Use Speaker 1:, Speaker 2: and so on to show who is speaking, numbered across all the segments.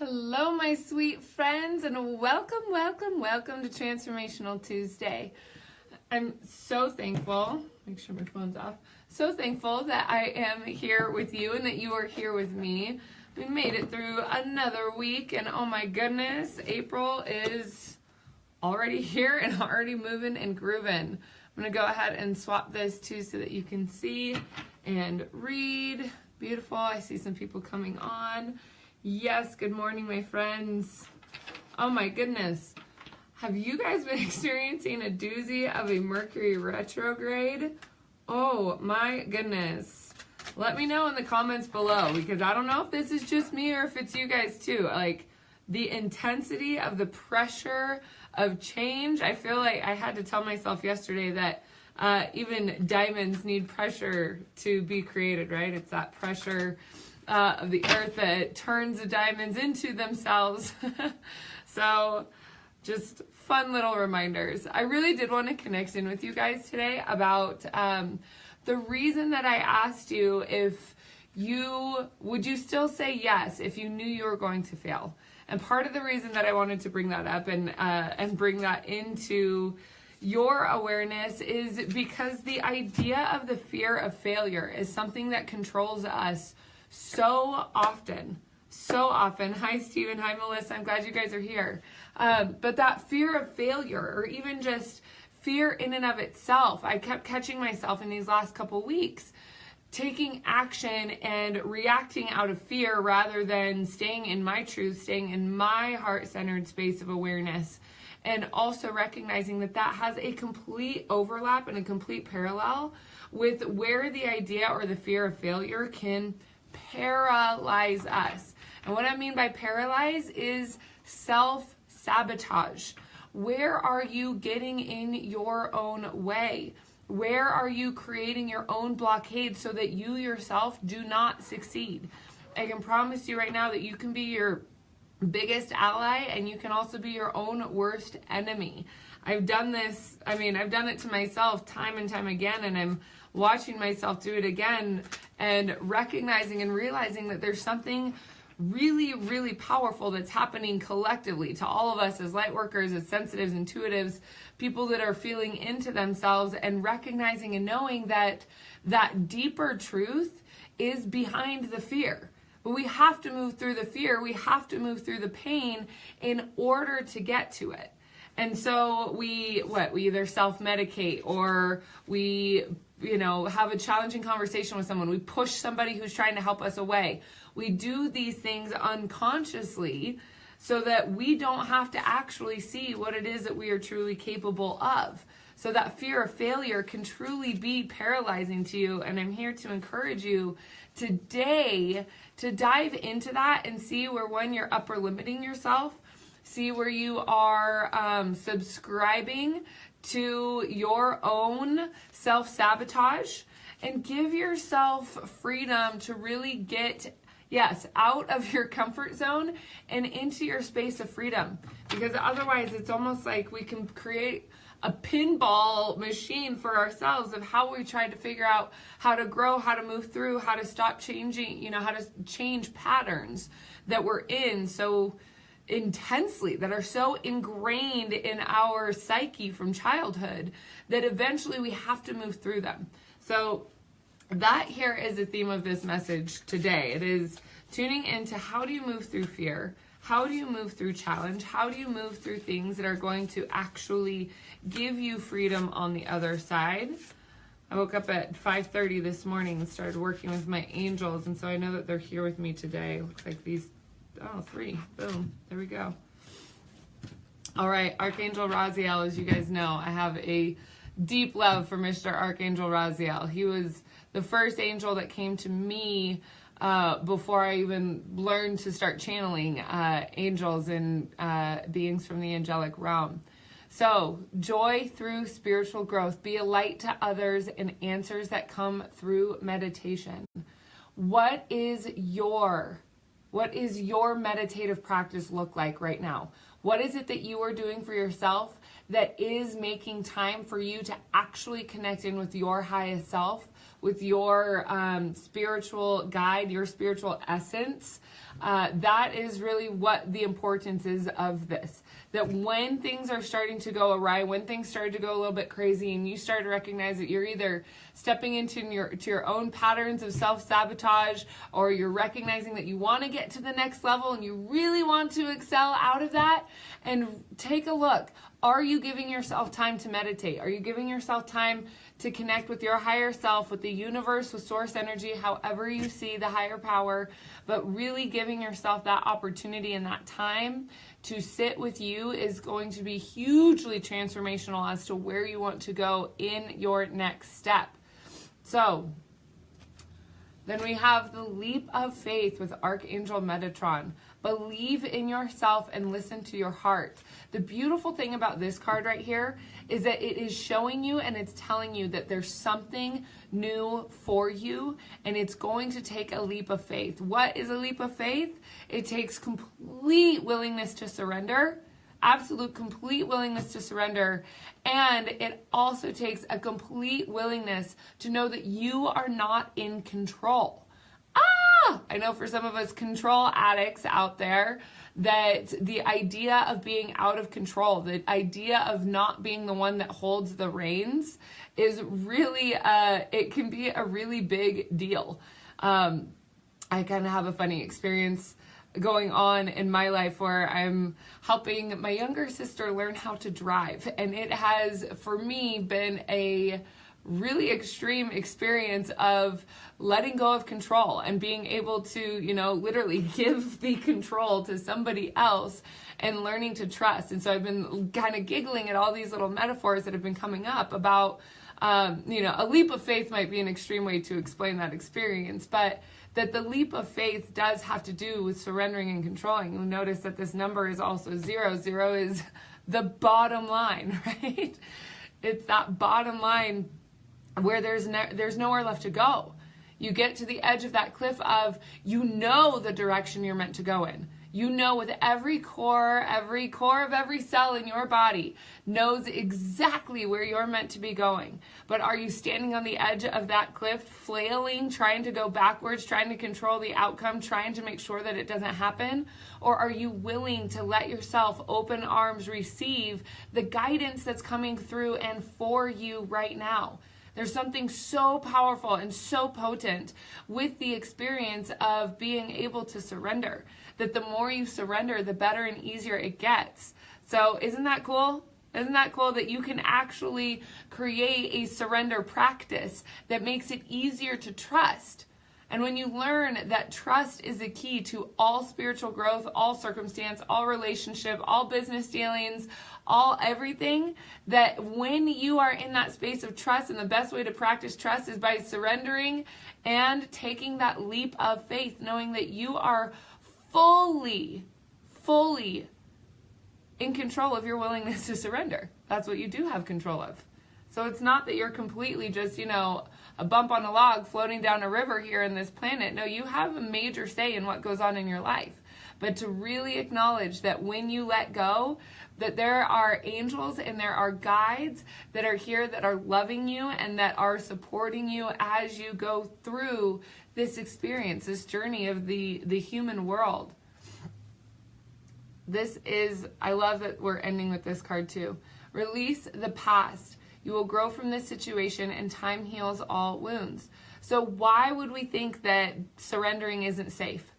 Speaker 1: Hello, my sweet friends, and welcome to Transformational Tuesday. I'm so thankful, make sure my phone's off, so thankful that I am here with you and that you are here with me. We made it through another week, and oh my goodness, April is already here and already moving and grooving. I'm going to go ahead and swap this too so that you can see and read. Beautiful. I see some people coming on. Yes, good morning, my friends. Oh my goodness. Have you guys been experiencing a doozy of a Mercury retrograde? Oh my goodness. Let me know in the comments below, because I don't know if this is just me or if it's you guys too. Like, the intensity of the pressure of change. I feel like I had to tell myself yesterday that even diamonds need pressure to be created, right? It's that pressure of the earth that turns the diamonds into themselves. So just fun little reminders. I really did want to connect in with you guys today about the reason that I asked you if would you still say yes if you knew you were going to fail. And part of the reason that I wanted to bring that up and bring that into your awareness is because the idea of the fear of failure is something that controls us so often. Hi, Stephen. Hi, Melissa. I'm glad you guys are here. But that fear of failure, or even just fear in and of itself, I kept catching myself in these last couple weeks taking action and reacting out of fear rather than staying in my truth, staying in my heart-centered space of awareness, and also recognizing that that has a complete overlap and a complete parallel with where the idea or the fear of failure can paralyze us. And what I mean by paralyze is self-sabotage. Where are you getting in your own way? Where are you creating your own blockade so that you yourself do not succeed? I can promise you right now that you can be your biggest ally, and you can also be your own worst enemy. I've done this, I've done it to myself time and time again, and I'm watching myself do it again and recognizing and realizing that there's something really, really powerful that's happening collectively to all of us as light workers, as sensitives, intuitives, people that are feeling into themselves and recognizing and knowing that that deeper truth is behind the fear. But we have to move through the fear. We have to move through the pain in order to get to it. And so we either self-medicate, or we, have a challenging conversation with someone. We push somebody who's trying to help us away. We do these things unconsciously so that we don't have to actually see what it is that we are truly capable of. So that fear of failure can truly be paralyzing to you. And I'm here to encourage you today to dive into that and see where, when you're upper limiting yourself, see where you are subscribing to your own self-sabotage, and give yourself freedom to really get, out of your comfort zone and into your space of freedom. Because otherwise it's almost like we can create a pinball machine for ourselves of how we try to figure out how to grow, how to move through, how to stop changing, how to change patterns that we're in so intensely, that are so ingrained in our psyche from childhood, that eventually we have to move through them. So that here is the theme of this message today. It is tuning into how do you move through fear? How do you move through challenge? How do you move through things that are going to actually give you freedom on the other side? I woke up at 5:30 this morning and started working with my angels, and so I know that they're here with me today. Looks like these, 3. Boom. There we go. All right, Archangel Raziel, as you guys know, I have a deep love for Mr. Archangel Raziel. He was the first angel that came to me before I even learned to start channeling angels and beings from the angelic realm. So, joy through spiritual growth. Be a light to others, and answers that come through meditation. What is your meditative practice look like right now? What is it that you are doing for yourself that is making time for you to actually connect in with your highest self with your spiritual guide, your spiritual essence. That is really what the importance is of this. That when things are starting to go awry, when things start to go a little bit crazy, and you start to recognize that you're either stepping into your own patterns of self-sabotage, or you're recognizing that you want to get to the next level and you really want to excel out of that, and take a look. Are you giving yourself time to meditate? Are you giving yourself time to connect with your higher self, with the universe, with source energy, however you see the higher power, but really giving yourself that opportunity and that time to sit with you is going to be hugely transformational as to where you want to go in your next step. So then we have the leap of faith with Archangel Metatron. Believe in yourself and listen to your heart. The beautiful thing about this card right here is that it is showing you and it's telling you that there's something new for you, and it's going to take a leap of faith. What is a leap of faith? It takes complete willingness to surrender, absolute complete willingness to surrender, and it also takes a complete willingness to know that you are not in control. I know for some of us control addicts out there, that the idea of being out of control, the idea of not being the one that holds the reins is really, it can be a really big deal. I kind of have a funny experience going on in my life where I'm helping my younger sister learn how to drive. And it has, for me, been a really extreme experience of letting go of control and being able to, literally give the control to somebody else and learning to trust. And so I've been kind of giggling at all these little metaphors that have been coming up about, a leap of faith might be an extreme way to explain that experience, but that the leap of faith does have to do with surrendering and controlling. You'll notice that this number is also 0. 0 is the bottom line, right? It's that bottom line where there's nowhere left to go. You get to the edge of that cliff of, the direction you're meant to go in. With every core of every cell in your body knows exactly where you're meant to be going. But are you standing on the edge of that cliff, flailing, trying to go backwards, trying to control the outcome, trying to make sure that it doesn't happen? Or are you willing to let yourself, open arms, receive the guidance that's coming through and for you right now? There's something so powerful and so potent with the experience of being able to surrender, that the more you surrender, the better and easier it gets. So isn't that cool? Isn't that cool that you can actually create a surrender practice that makes it easier to trust? And when you learn that trust is the key to all spiritual growth, all circumstance, all relationship, all business dealings, all everything, that when you are in that space of trust, and the best way to practice trust is by surrendering and taking that leap of faith, knowing that you are fully in control of your willingness to surrender. That's what you do have control of. So it's not that you're completely just, a bump on a log floating down a river here in this planet. No, you have a major say in what goes on in your life. But to really acknowledge that when you let go, that there are angels and there are guides that are here, that are loving you and that are supporting you as you go through this experience, this journey of the human world. I love that we're ending with this card too. Release the past. You will grow from this situation, and time heals all wounds. So why would we think that surrendering isn't safe?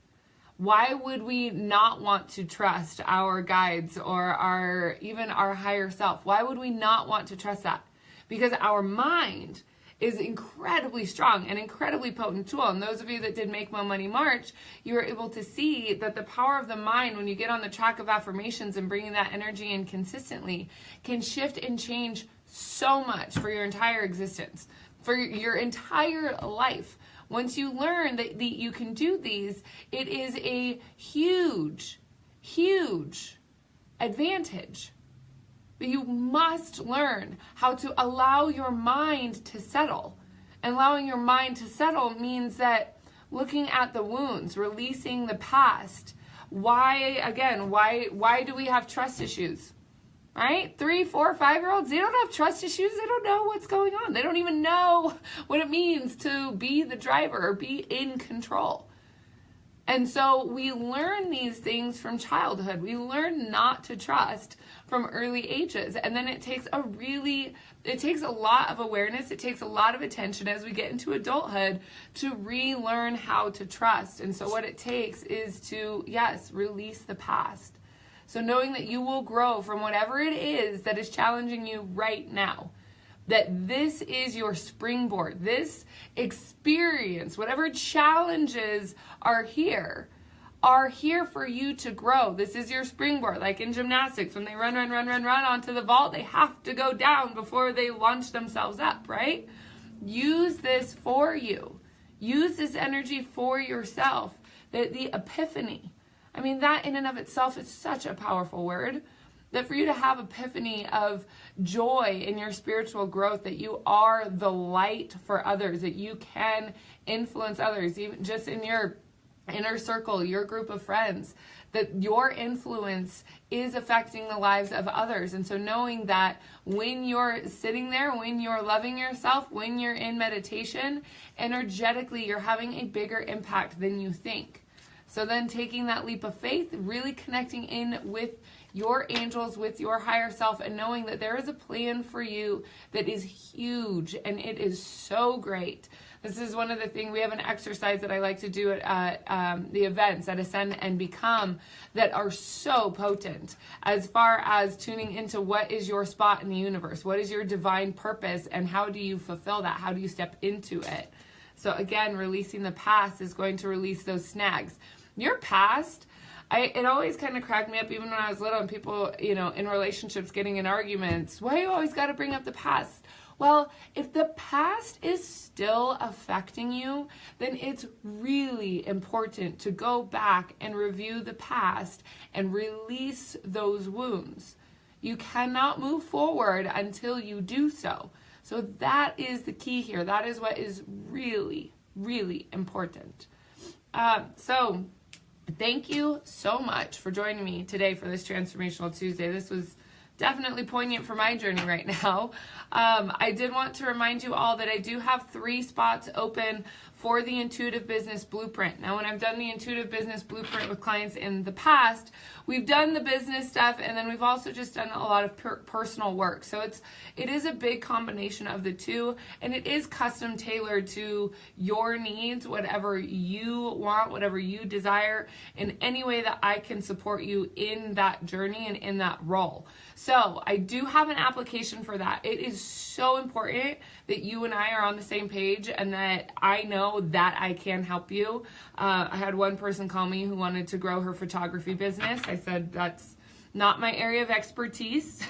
Speaker 1: Why would we not want to trust our guides or even our higher self? Why would we not want to trust that? Because our mind is incredibly strong and incredibly potent tool. And those of you that did Make More Money March, you were able to see that the power of the mind, when you get on the track of affirmations and bringing that energy in consistently, can shift and change so much for your entire existence, for your entire life. Once you learn that you can do these, it is a huge advantage. But you must learn how to allow your mind to settle. And allowing your mind to settle means that looking at the wounds, releasing the past. Why do we have trust issues? right? 3, 4, 5-year-olds, they don't have trust issues. They don't know what's going on. They don't even know what it means to be the driver or be in control. And so we learn these things from childhood. We learn not to trust from early ages. And then it takes a lot of awareness. It takes a lot of attention as we get into adulthood to relearn how to trust. And so what it takes is to, yes, release the past. So knowing that you will grow from whatever it is that is challenging you right now, that this is your springboard, this experience, whatever challenges are here for you to grow. This is your springboard. Like in gymnastics, when they run onto the vault, they have to go down before they launch themselves up, right? Use this for you. Use this energy for yourself. The epiphany. I mean, that in and of itself is such a powerful word. That for you to have epiphany of joy in your spiritual growth, that you are the light for others, that you can influence others, even just in your inner circle, your group of friends, that your influence is affecting the lives of others. And so knowing that when you're sitting there, when you're loving yourself, when you're in meditation, energetically, you're having a bigger impact than you think. So then taking that leap of faith, really connecting in with your angels, with your higher self, and knowing that there is a plan for you that is huge and it is so great. This is one of the things, we have an exercise that I like to do at the events at Ascend and Become that are so potent as far as tuning into what is your spot in the universe, what is your divine purpose, and how do you fulfill that, how do you step into it. So again, releasing the past is going to release those snags. Your past, it always kind of cracked me up even when I was little and people, in relationships getting in arguments. Why you always got to bring up the past? Well, if the past is still affecting you, then it's really important to go back and review the past and release those wounds. You cannot move forward until you do so. So that is the key here. That is what is really, really important. So thank you so much for joining me today for this Transformational Tuesday. This was definitely poignant for my journey right now. I did want to remind you all that I do have 3 spots open for the Intuitive Business Blueprint. Now, when I've done the Intuitive Business Blueprint with clients in the past, we've done the business stuff, and then we've also just done a lot of personal work. So it is a big combination of the two, and it is custom tailored to your needs, whatever you want, whatever you desire, in any way that I can support you in that journey and in that role. So I do have an application for that. It is so important that you and I are on the same page and that I know that I can help you. I had one person call me who wanted to grow her photography business. I said, that's not my area of expertise.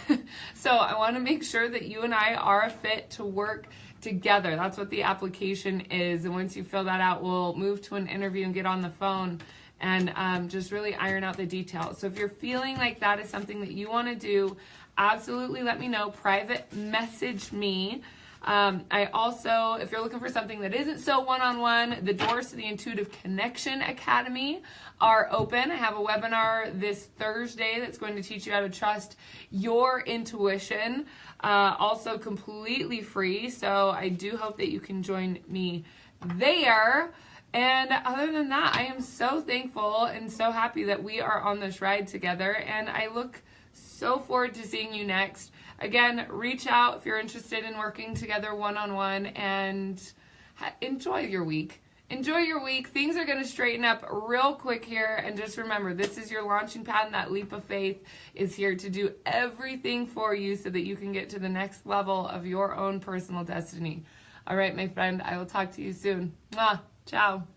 Speaker 1: So I want to make sure that you and I are a fit to work together. That's what the application is. And once you fill that out, we'll move to an interview and get on the phone and just really iron out the details. So if you're feeling like that is something that you want to do, absolutely let me know. Private message me. I also, if you're looking for something that isn't so one-on-one, the doors to the Intuitive Connection Academy are open. I have a webinar this Thursday that's going to teach you how to trust your intuition, also completely free. So I do hope that you can join me there. And other than that, I am so thankful and so happy that we are on this ride together, and I look so forward to seeing you next. Again, reach out if you're interested in working together one-on-one, and enjoy your week. Enjoy your week. Things are going to straighten up real quick here, and just remember, this is your launching pad, and that leap of faith is here to do everything for you so that you can get to the next level of your own personal destiny. All right, my friend, I will talk to you soon. Mwah. Ciao.